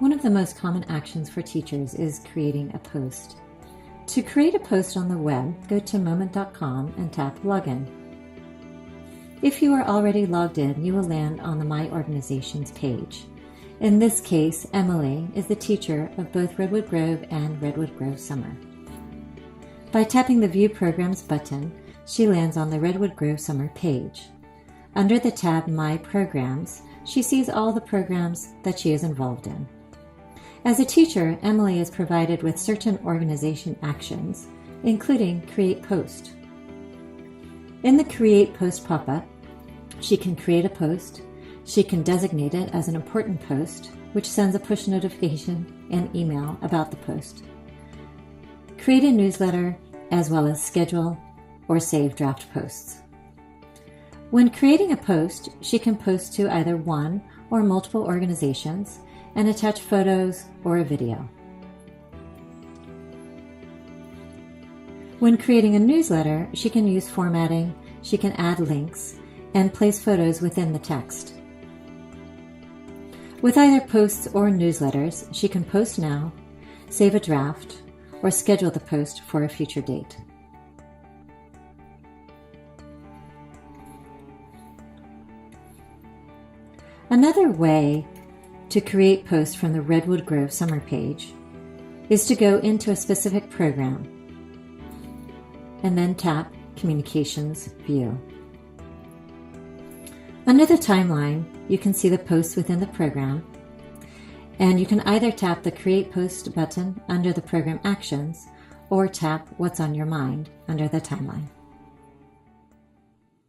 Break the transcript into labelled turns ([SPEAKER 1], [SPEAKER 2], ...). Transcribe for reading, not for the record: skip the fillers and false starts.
[SPEAKER 1] One of the most common actions for teachers is creating a post. To create a post on the web, go to moment.com and tap Login. If you are already logged in, you will land on the My Organizations page. In this case, Emily is the teacher of both Redwood Grove and Redwood Grove Summer. By tapping the View Programs button, she lands on the Redwood Grove Summer page. Under the tab My Programs, she sees all the programs that she is involved in. As a teacher, Emily is provided with certain organization actions, including Create Post. In the Create Post pop-up, she can create a post, she can designate it as an important post, which sends a push notification and email about the post, create a newsletter, as well as schedule or save draft posts. When creating a post, she can post to either one or multiple organizations and attach photos or a video. When creating a newsletter, she can use formatting, she can add links, and place photos within the text. With either posts or newsletters, she can post now, save a draft, or schedule the post for a future date. Another way to create posts from the Redwood Grove Summer page is to go into a specific program and then tap Communications View. Under the timeline, you can see the posts within the program, and you can either tap the Create Post button under the Program Actions or tap What's on Your Mind under the timeline.